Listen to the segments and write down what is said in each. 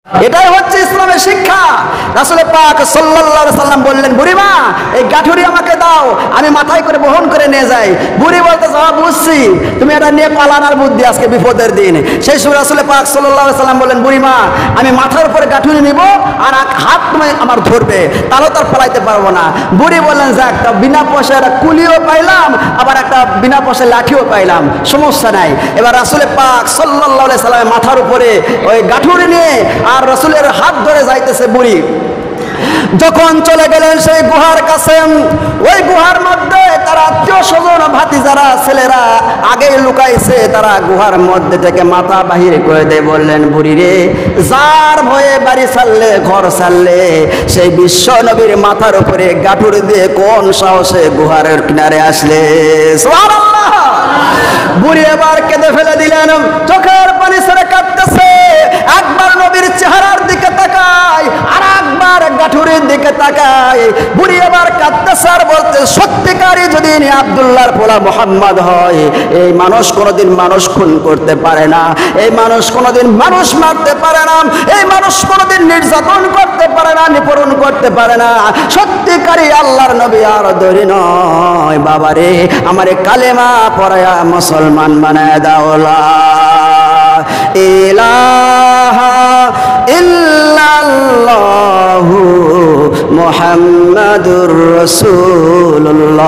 এটাই হচ্ছে ইসলামের শিক্ষা। রাসূল পাক সাল্লাল্লাহু আলাইহি সাল্লাম বললেন, বুড়িমা এই গাঠুরি আমাকে দাও, আমি মাথায় করে বহন করে নিয়ে যাই। বুড়ি বলতে, বুঝছি তুমি এটা নিয়ে পালানোর বুদ্ধি, আজকে বিপদের দিন। সেই সময় রাসূল পাক সাল্লাল্লাহু আলাইহি সাল্লাম বললেন, বুড়িমা আমি মাথার উপরে গাঠুরি নিব আর হাত তুমি আমার ধরবে, তাহলে তো আর পালাইতে পারবো না। বুড়ি বললেন, যাক একটা বিনা পয়সায় একটা কুলিও পাইলাম, আবার একটা বিনা পয়সায় লাঠিও পাইলাম, সমস্যা নাই। এবার রাসূল পাক সাল্লাল্লাহু আলাইহি সাল্লামের মাথার উপরে ওই গাঠুরি নিয়ে আর রাসূলের হাত ধরে যাইতেছে বুড়ি। যখন চলে গেলেন সেই গুহার কাছে, ওই গুহার মধ্যে তার আত্মীয় স্বজন ভাতিজারা ছেলেরা আগে লুকাইছে, তারা গুহার মধ্যে থেকে মাথা বাহির করে দিয়ে বললেন, বুড়ি রে, যার ভয়ে বাড়ি ছাড়লে ঘর ছাড়লে সেই বিশ্ব নবীর মাথার উপরে গাঠুরি দিয়ে কোন সাহসে গুহার কিনারে আসলে? সুবহানাল্লাহ। বুড়ি এবার কেঁদে ফেলে দিলেন, চোখের পানি ছেড়ে কাঁদতেছে। একবার নবীর চেহারার দিকে তাকায় আর একবার গাঠুরির দিকে তাকায়। বুড়ি এবার কাঁদতেছে আর বলতে, সত্যিকারই যদি ইনি আব্দুল্লাহর পোলা মুহাম্মদ হয়, এই মানুষ কোনোদিন মানুষ খুন করতে পারে না, এই মানুষ কোনোদিন মানুষ মারতে পারে না, এই মানুষ কোনোদিন নির্যাতন করতে পারে না, নিপীড়ন করতে পারে না। সত্যিকারই আল্লাহর নবী আর দরি নয়। বাবারে আমারে কালেমা পড়ায়া মুসলমান বানায় দাও। লা ইলাহা ইল্লাল্লাহু মুহাম্মাদুর রাসূলুল্লাহ।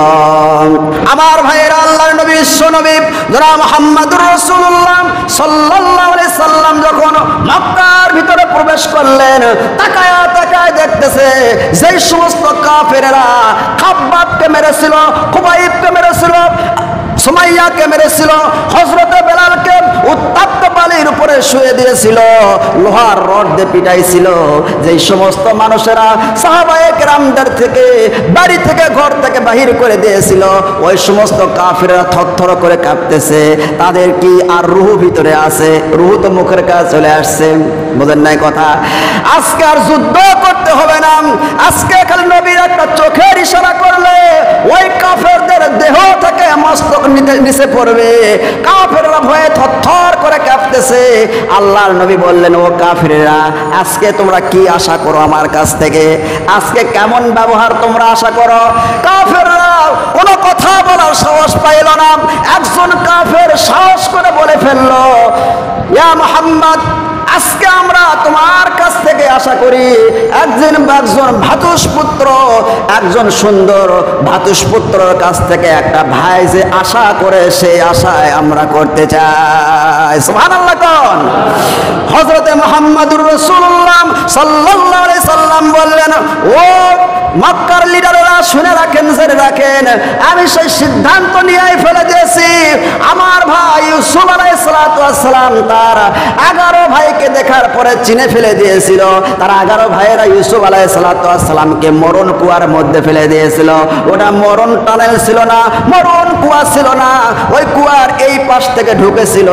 আমার ভাইয়েরা, আল্লাহর নবী বিশ্ব নবী যারা মুহাম্মাদুর রাসূলুল্লাহ সাল্লাল্লাহু আলাইহি সাল্লাম যখন মক্কার ভিতরে প্রবেশ করলেন, তাকায় তাকায় দেখতেছে যেই সমস্ত কাফেরেরা খাব্বাবকে মেরেছিল, খুবাইবকে মেরেছিল, সুমাইয়াকে মেরেছিল, হযরতে বেলালকে উত্তপ্ত বালির উপরে শুয়ে দিয়েছিল, লোহার রড দিয়ে পিটাইছিল, যেই সমস্ত মানুষেরা সাহাবায়ে কেরামদের থেকে বাড়ি থেকে ঘর থেকে বাহির করে দিয়েছিল, ওই সমস্ত কাফেররা থরথর করে কাঁপতেছে। তাদের কি আর রূহ ভিতরে আছে? রূহ তো মুখের কাছে চলে আসছে। বোঝেন নাই কথা? আজকে আর যুদ্ধ করতে হবে না, আজকে খালি নবীর একটা চোখের ইশারা করলে ওই কাফেরদের দেহ থেকে মস্তক নিচে পড়বে। কাফেররা ভয়ে থরথর করে কাঁপতেছে। আল্লাহর নবী বললেন, ও কাফেররা, আজকে তোমরা কি আশা করো আমার কাছ থেকে? আজকে কেমন ব্যবহার তোমরা আশা করো? কাফেররা কোনো কথা বলার সাহস পাইল না। একজন কাফের সাহস করে বলে ফেললো, ইয়া মুহাম্মদ, আজকে আমরা তোমার কাছ থেকে আশা করি একজন ভ্রাতুষ্পুত্র, একজন সুন্দর ভ্রাতুষ্পুত্রের কাছ থেকে একটা ভাই যে আশা করে, সেই আশায় আমরা করতে চাই। সুবহানাল্লাহ। কোন হযরতে মুহাম্মাদুর রাসূলুল্লাহ সাল্লাল্লাহু আলাইহি সাল্লাম বললেন, ও মক্কার লিডাররা শুনে রাখেন, জেনে রাখেন, আমি সেই সিদ্ধান্ত নিয়েই ফেলে দিয়েছি। আমার ভাই ইউসুফ আলাইহিস সালাতু ওয়াস সালাম তার 11 ভাইকে দেখার পরে চিনে ফেলে দিয়েছিল। তার 11 ভাইয়েরা ইউসুফ আলাইহিস সালাতু ওয়াস সালামকে মরণ কুয়ার মধ্যে ফেলে দিয়েছিল। ওটা মরণ টানেল ছিল না, মরণ কুয়া ছিল না। ওই কুয়ার এই পাশ থেকে ঢুকেছিল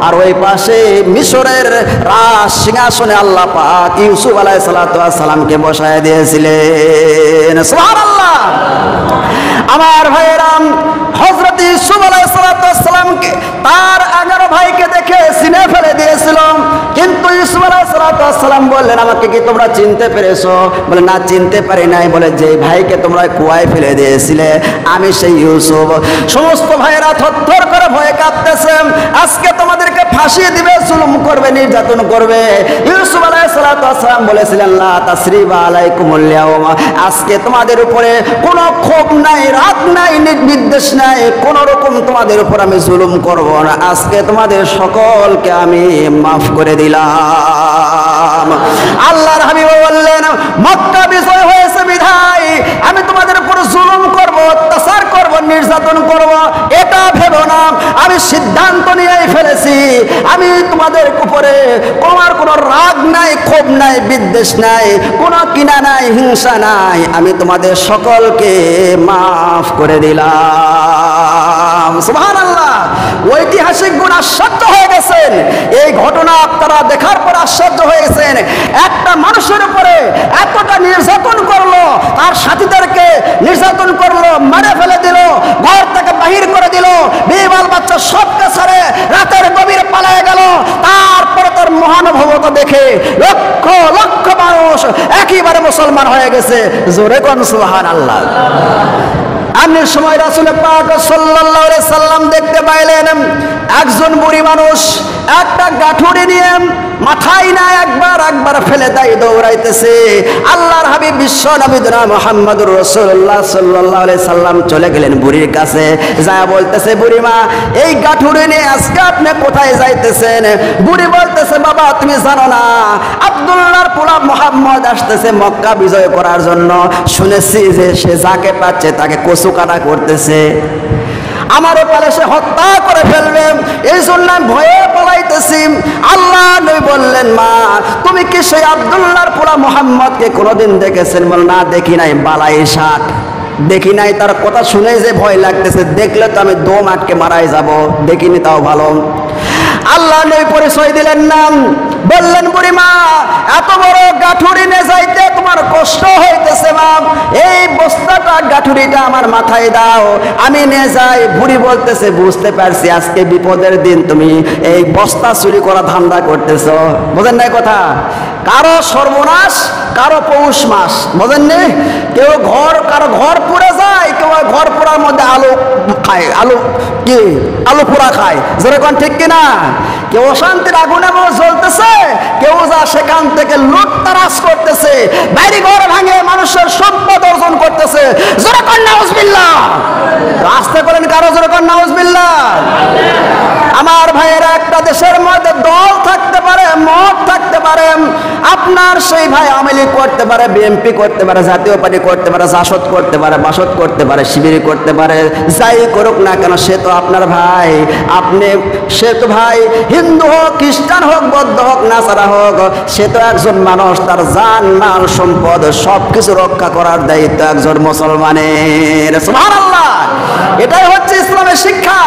আর ওই পাশে মিশরের রাজ সিংহাসনে আল্লাহ পাক ইউসুফ আলাইহিস সালাতু ওয়াস সালামকে বসায় দিয়েছিলেন। সুবহানাল্লাহ। আমার ভাইয়েরা, হযরত ইউসুফ আলাইহিস সালাতু ওয়াস সালামকে তার 11 ভাইকে দেখে চিনে ফেলে দিয়েছিল, কিন্তু ইউসুফ আলাইহিস সালাতু ওয়াস সালাম বললেন, আমাকে কি তোমরা চিনতে পেরেছো? বলে, না, চিনতে পারি নাই। বলে, যে ভাইকে তোমরা কুয়ায় ফেলে দিয়েছিলে আমি সেই ইউসুফ। সমস্ত ভাইয়েরা থরথর করে ভয়ে কাঁপতেছে। আজকে তোমাদেরকে ফাঁসিয়ে দিবে, জুলুম করবে, নির্যাতন করবে। ইউসুফ আলাইহিস সালাতু ওয়াস সালাম বলেছিলেন, লা তাসরিবা আলাইকুমুল ইয়াওম, আজকে তোমাদের উপরে কোনো ক্ষোভ নাই, রাগ নাই, নির্দেশ নাই, কোন রকম তোমাদের উপর আমি জুলুম করব না। আজকে তোমাদের সকলকে আমি মাফ করে দিলাম। আল্লাহর হাবিব বললেন, মক্কা বিজয় হয়েছে বিধায় আমি তোমাদের উপর জুলুম করব, অত্যাচার করব, নির্যাতন করব, এটা ভেবো না। আমি সিদ্ধান্ত নিয়েই ফেলেছি। আমি তোমাদের উপরে তোমার কোনো রাগ নাই, ক্ষোভ নাই, বিদ্বেষ নাই, কোনো কিনা নাই, হিংসা নাই। আমি তোমাদের সকলকে মাফ করে দিলাম। সুবহানাল্লাহ। ঐতিহাসিক গুণ আশ্চর্য হয়ে গেছেন। এই ঘটনা আপনারা দেখার পর আশ্চর্য হয়ে গেছেন। একটা মানুষের উপরে এতটা নির্যাতন করলো, তার সাথীদেরকে নির্যাতন করলো, মেরে ফেলে দিল, ঘর থেকে বাহির করে দিল, বিবাল বাচ্চা সবকে ছেড়ে রাতের গভীর পালায় গেল। তারপরে তার মহানুভবতা দেখে লক্ষ লক্ষ মানুষ একেবারে মুসলমান হয়ে গেছে। জোরে কোন সুবহানাল্লাহ। এমনি সময় রাসূল পাক সাল্লাল্লাহু আলাইহি সাল্লাম দেখতে পাইলেন একজন বুড়ি মানুষ একটা গাঠুরি নিয়ে মাথায় না একবার ফেলে দেয়, দৌড়াইতেছে। আল্লাহর হাবিব বিশ্ব নবী জনাব মুহাম্মদুর রাসূলুল্লাহ সাল্লাল্লাহু আলাইহি সাল্লাম চলে গেলেন বুড়ির কাছে, যা বলতেছে, বুড়িমা এই গাঠুরি নিয়ে আজকে আপনি কোথায় যাইতেছেন? বুড়ি বলতেছে, বাবা তুমি জানো না আব্দুল্লাহর পোলা মুহাম্মদ আসতেছে মক্কা বিজয় করার জন্য, শুনেছি যে সে যাকে পাচ্ছে তাকে কচু কাটা করতেছে, আমারও পালে সে হত্যা করে ফেলবে, এই জন্য আমি ভয়ে পলাইতেছি। আল্লাহ নবী বললেন, মা তুমি কি সেই আব্দুল্লাহর পোলা মুহাম্মদকে কোনোদিন দেখেছেন? বল না দেখি নাই। বালাই শাক দেখি নাই, তার কথা শুনে যে ভয় লাগতেছে, দেখলে তো আমি দম আটকে মারাই যাব, দেখিনি তাও ভালো। আল্লাহ নবী পরিচয় দিলেন না, বললেন, বুড়িমা এত বড় গাঠুরি নিয়ে যাইতে তোমার কষ্ট হইতেছে মা, এই বস্তাটা গাঠুরিটা আমার মাথায় দাও, আমি নিয়ে যাই। বুড়ি বলতেছে, বুঝতে পারছি আজকে বিপদের দিন, তুমি এই বস্তা চুরি করা ধান্দা করতেছো। বোঝেন নাই কথা? কারো সর্বনাশ, কারো পৌষ মাস, বোঝেন নি? কেউ কারো ঘর পুড়ে যায়, কেউ ঘর পোড়ার মধ্যে আলু খায়, আলু পোড়া খায়। যেরকম ঠিক কিনা? কেউ অশান্তির আগুনে জ্বলতেছে, কেউ যা সেখান থেকে লুটতারাজ করতেছে, বাড়ি ঘর ভাঙে মানুষের সম্পদ অর্জন করতেছে। যেরকম নাউজুবিল্লাহ, আস্তে করেন কারো যেরকম নাউজুবিল্লাহ। আমার ভাইয়েরা, একটা দেশের মধ্যে দল থাকতে পারে, মত থাকতে পারে, আপনার সেই ভাই আওয়ামী লীগ করতে পারে, বিএনপি করতে পারে, জাতীয় পার্টি করতে পারে, জাসদ করতে পারে, বাসদ করতে পারে, শিবির করতে পারে, যাই করুক না কেন সে তো আপনার ভাই। সে তো ভাই হিন্দু হোক, খ্রিস্টান হোক, বৌদ্ধ হোক, নাসারা হোক, সে তো একজন মানুষ, তার জান মাল সম্পদ সবকিছু রক্ষা করার দায়িত্ব একজন মুসলমানের। সুবহানাল্লাহ। এটাই হচ্ছে ইসলামের শিক্ষা।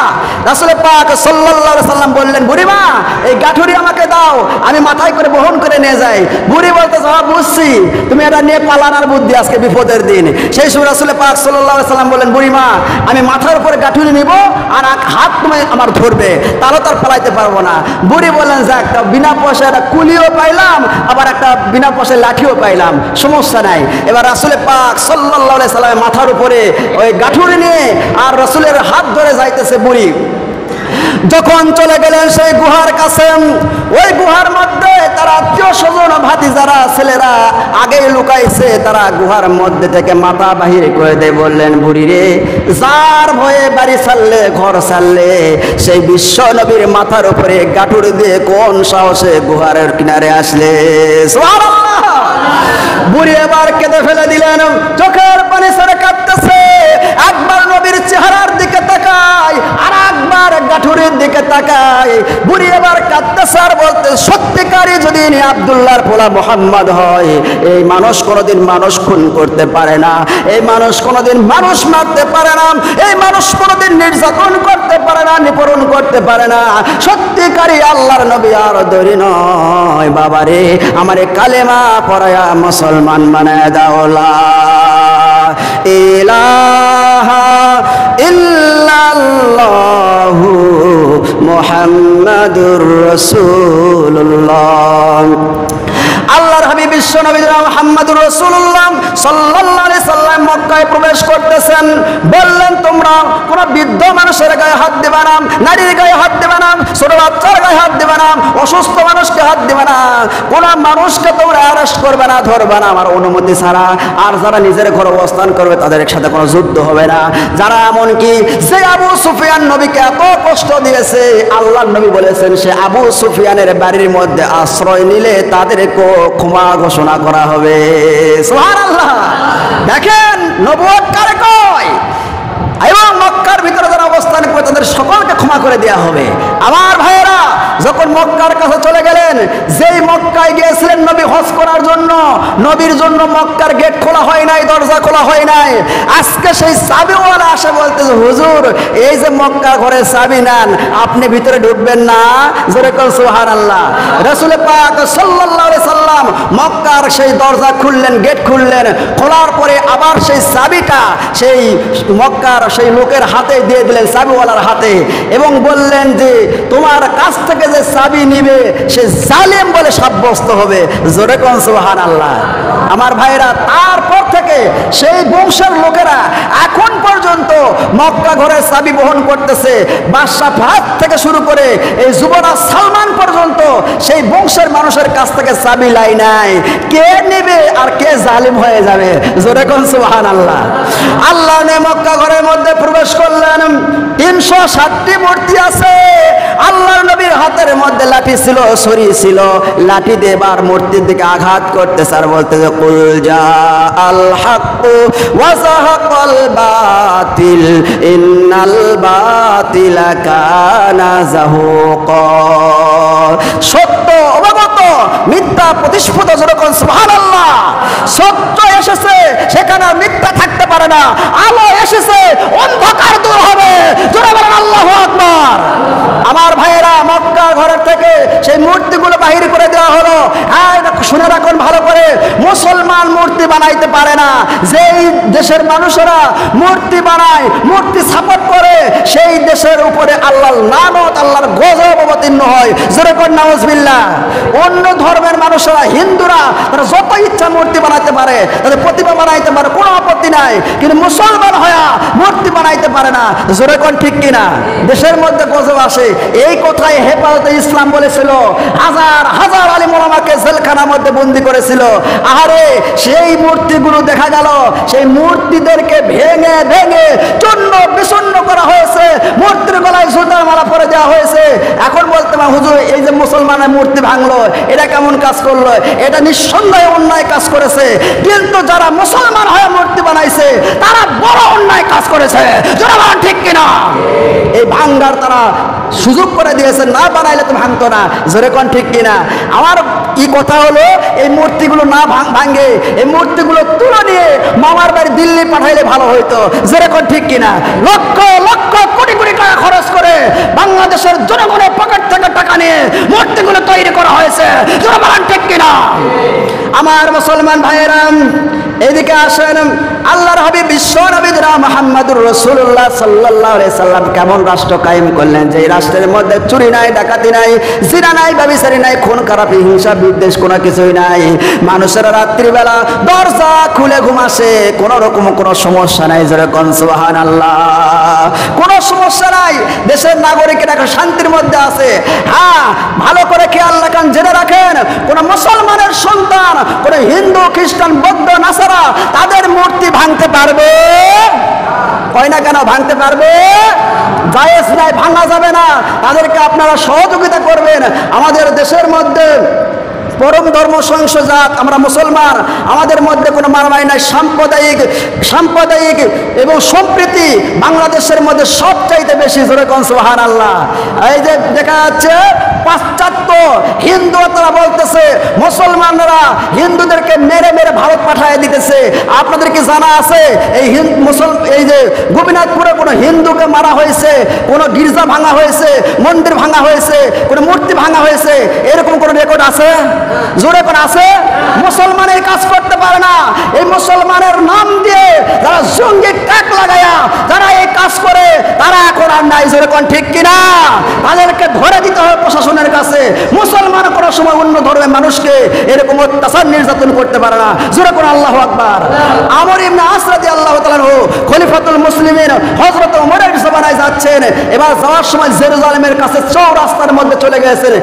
রাসূল পাক সাল্লাল্লাহু আলাইহি সাল্লাম বললেন, বুড়িমা এই গাঠুরি আমাকে দাও, আমি মাথায় করে বহন করে নিয়ে যাই। বুড়ি বলতে, বুঝছি তুমি এটা নিয়ে পালানোর বুদ্ধি, আজকে বিপদের দিন। সেই সময় রাসূল পাক সাল্লাল্লাহু আলাইহি সাল্লাম বললেন, বুড়িমা আমি মাথার উপরে গাঠুরি নিব আর হাত তুমি আমার ধরবে, তাহলে তার পালাইতে পারবো না। বুড়ি বললেন, যাক বিনা পয়সায় একটা কুলিও পাইলাম, আবার একটা বিনা পয়সায় লাঠিও পাইলাম, সমস্যা নাই। এবার রাসূল পাক সাল্লাল্লাহু আলাইহি সাল্লামের মাথার উপরে ওই গাঠুরি নিয়ে আর রাসূলের হাত ধরে যাইতেছে বুড়ি। যখন চলে গেলেন সেই গুহার কাছে, ওই গুহার মধ্যে তার আত্মীয় স্বজন ভাতিজারা ছেলেরা আগে লুকাইছে, তারা গুহার মধ্যে থেকে মাথা বাহির করে দিয়ে বললেন, বুড়ি রে, যার ভয়ে বাড়ি ছাড়লে ঘর ছাড়লে সেই বিশ্ব নবীর মাথার উপরে গাঠুরি দিয়ে কোন সাহসে গুহার কিনারে আসলে? সুবহানাল্লাহ। বুড়ি এবার কেঁদে ফেলে দিলেন, চোখের পানি ছেড়ে কাঁদতেছে। একবার নবীর চেহারার দিকে তাকায়, আর একবার গাঠুরির দিকে তাকায়। বুড়ি এবার কাঁদতেছে আর বলতে, সত্যিকারই যদি ইনি আব্দুল্লাহর পোলা মুহাম্মদ হয়, এই মানুষ কোনোদিন মানুষ খুন করতে পারে না, এই মানুষ কোনোদিন মানুষ মারতে পারে না, এই মানুষ কোনোদিন নির্যাতন করতে পারে না, নিপীড়ন করতে পারে না। সত্যিকারই আল্লাহর নবী আর দরি নয়। বাবারে, আমারে কালেমা পড়ায়া মুসলমান বানায় দাও। লা ইলাহা ইল্লাল্লাহু মুহাম্মাদুর রাসূলুল্লাহ। আল্লাহর হাবিব বিশ্ব নবী মুহাম্মদুর রাসূলুল্লাহ সাল্লাল্লাহু আলাইহি সাল্লাম মক্কায় প্রবেশ করতেছেন। বললেন, তোমরা কোন বৃদ্ধ মানুষের গায়ে হাত দিবা না, নারীর গায়ে হাত দিবা না, ছোট বাচ্চার গায়ে হাত দিবা না, অসুস্থ মানুষকে হাত দিবা না, কোন মানুষকে তোমরা অ্যারেস্ট করবে না, ধরবে না আমার অনুমতি ছাড়া। আর যারা নিজের ঘরে অবস্থান করবে তাদের সাথে কোনো যুদ্ধ হবে না। যারা এমনকি সে আবু সুফিয়ান নবীকে এত কষ্ট দিয়েছে, আল্লাহর নবী বলেছেন সে আবু সুফিয়ানের বাড়ির মধ্যে আশ্রয় নিলে তাদেরকে ক্ষমা ঘোষণা করা হবে। সুবহানাল্লাহ। দেখেন নবুয়ত কারে কয়, এবং মক্কার ভিতরে যারা অবস্থান করে তাদের সকলকে ক্ষমা করে দেওয়া হবে। আমার ভাইয়েরা, যখন মক্কার কাছে চলে গেলেন, যেই মক্কায় গিয়েছিলেন নবী হজ করার জন্য, নবীর জন্য মক্কার গেট খোলা হয় নাই, দরজা খোলা হয় নাই। আজকে সেই চাবিওয়ালা আসে বলতেছে, হুজুর এই যে মক্কা ঘরে চাবি নেন, আপনি ভিতরে ঢুকবেন না। যেরকম সুবহানাল্লাহ। রাসূল পাক সাল্লাল্লাহু আলাইহি সাল্লাম মক্কার সেই দরজা খুললেন, গেট খুললেন। খোলার পরে আবার সেই চাবিটা সেই মক্কার সেই লোকের হাতে দিয়ে দিলেন, চাবিওয়ালার হাতে, এবং বললেন যে তোমার কাছ থেকে যে চাবি নিবে সে জালেম বলে সাব্যস্ত হবে। জোরে কোন সুবহানাল্লাহ। আমার ভাইরা, তারপর থেকে সেই বংশের লোকেরা এখন পর্যন্ত মক্কা ঘরের চাবি বহন করতেছে। বাদশা ফাহাদ থেকে শুরু করে এই যুবরাজ সালমান পর্যন্ত সেই বংশের মানুষের কাছ থেকে চাবি লাই নাই। কে নেবে আর কে জালিম হয়ে যাবে? জোরে কোন সুবহানাল্লাহ। আল্লাহ নে মক্কা ঘরের মধ্যে প্রবেশ করলেন। 360টি মূর্তি আছে। আল্লাহর নবীর হাতের মধ্যে লাঠি ছিল, ছড়ি ছিল। লাঠি দিয়ে এবার মূর্তির দিকে আঘাত করতেছে আর বলতেছে কুল জা আল হক ওয়া যাহাকাল বাতিল ইন্নাল বাতিলা কানা যাহুকা। সত্য অবগত, মিথ্যা প্রতিস্ফুট। যখন সুবহানাল্লাহ, সত্য এসেছে সেখানে মিথ্যা থাকতে পারে না। আলো এসেছে, অন্ধকার দূর হবে। জোরে বলেন আল্লাহু আকবার। আমার ভাইয়েরা, মক্কা ঘরের থেকে সেই মূর্তিগুলো বাহির করে দেওয়া হলো। হ্যাঁ, শুনে রাখুন ভালো করে, মুসলমান মূর্তি বানাইতে পারে না। যেই দেশের মানুষেরা মূর্তি বানায়, মূর্তি সাপোর্ট করে, সেই দেশের উপরে আল্লাহর লানত, আল্লাহর গজব অবতীর্ণ হয়। জোরে কোন নাউজুবিল্লাহ। অন্য ধর্মের মানুষেরা, হিন্দুরা, তারা যত ইচ্ছা মূর্তি বানাইতে পারে, তাদের প্রতিমা বানাইতে পারে, কোনো আপত্তি নাই। কিন্তু মুসলমান হয়া মূর্তি বানাইতে পারে না। জোরে কোন ঠিক কিনা? দেশের মধ্যে গজব আসে। এই কথাই হেফাজতে ইসলাম বলেছিল। হাজার হাজার আলিম ওলামাকে জেলখানার মধ্যে বন্দি করেছিল। আরে সেই মূর্তিগুলো দেখা গেল, সেই মূর্তিদেরকে ভেঙে ভেঙে চূর্ণ বিচূর্ণ করা হয়েছে। মূর্তির গলায় জুতার মালা পরে দেওয়া হয়েছে। এখন বলতে পারে হুজুর, এই যে মুসলমানের মূর্তি ভাঙলো, এটা কেমন কাজ করলো? এটা নিঃসন্দেহে অন্যায় কাজ করেছে। কিন্তু যারা মুসলমান হয়ে মূর্তি বানাইছে তারা বড় অন্যায় কাজ করেছে। যারা ঠিক কিনা? এই ভাঙ্গার তারা সুযোগ করে দিয়েছে, না বানাইলে তো ভাঙতো না। জোরে কোন ঠিক কিনা? আমার কি কথা হলো, এই মূর্তিগুলো না ভাঙে, এই মূর্তিগুলো তুলে নিয়ে মামার বাড়ি দিল্লি পাঠাইলে ভালো হইতো। জোরে কোন ঠিক কিনা? লক্ষ লক্ষ কোটি কোটি টাকা খরচ করে বাংলাদেশের জনগণের পকেট থেকে টাকা নিয়ে মূর্তিগুলো তৈরি করা হয়েছে। জোরে বলেন ঠিক কিনা? আমার মুসলমান ভাইয়েরা, এদিকে আসেন। আল্লাহর হাবিব বিশ্ব নবী জনাব মুহাম্মদুর রাসূলুল্লাহ সাল্লাল্লাহু আলাইহি সাল্লাম কেমন রাষ্ট্র কায়েম করলেন, যে রাষ্ট্রের মধ্যে চুরি নাই, ডাকাতি নাই, জিনা নাই, ব্যভিচারী নাই, খুন খারাপি, হিংসা বিদ্বেষ কোনো কিছুই নাই। মানুষের রাত্রিবেলা দরজা খুলে ঘুমাসে, কোনো রকম কোনো সমস্যা নাই। জোরে কোন সুবহানাল্লাহ। কোনো সমস্যা নাই। দেশের নাগরিকেরা এখন শান্তির মধ্যে আছে। হ্যাঁ, ভালো করে খেয়াল রাখেন, জেনে রাখেন, কোন মুসলমানের সন্তান, কোন হিন্দু, খ্রিস্টান, বৌদ্ধ, নাসারা তাদের মূর্তি ভাঙতে পারবে? কয় না কেন? ভাঙতে পারবে? জায়েজ নাই, ভাঙা যাবে না। তাদেরকে আপনারা সহযোগিতা করবেন। আমাদের দেশের মধ্যে পরম ধর্ম সহিংস জাত আমরা মুসলমান, আমাদের মধ্যে কোনো মারামারি নাই। সাম্প্রদায়িক এবং সম্প্রীতি বাংলাদেশের মধ্যে সবচাইতে বেশি। জোরে কোন সুবহানাল্লাহ। এই যে দেখা যাচ্ছে পাশ্চাত্য হিন্দু, তারা বলতেছে মুসলমানরা হিন্দুদেরকে মেরে মেরে ভারত পাঠায় দিতেছে। আপনাদের কি জানা আছে এই যে গোপীনাথপুরে কোনো হিন্দুকে মারা হয়েছে, কোনো গির্জা ভাঙা হয়েছে, মন্দির ভাঙা হয়েছে, কোনো মূর্তি ভাঙা হয়েছে, এরকম কোনো রেকর্ড আছে? জোরে কোন আছে? মুসলমান এই কাজ করতে পারে না। এই মুসলমানের নাম দিয়ে যারা জঙ্গি ট্যাগ লাগায়া যারা এই কাজ করে, তারা এখন আর নাই। জোরে কোন ঠিক কিনা? তাদেরকে ধরে দিতে হবে প্রশাসনের কাছে। মুসলমান কোনো সময় অন্য ধর্মের মানুষকে এরকম অত্যাচার নির্যাতন করতে পারে না। জোরে কোন আল্লাহু আকবার। আমর ইবনে আস রাদিয়াল্লাহু তাআলা আনহু খলিফাতুল মুসলিমিন হযরত ওমরের জমানায় যাচ্ছেন। এবার যাওয়ার সময় জেরুজালেমের কাছে চৌরাস্তার মধ্যে চলে গেছেন।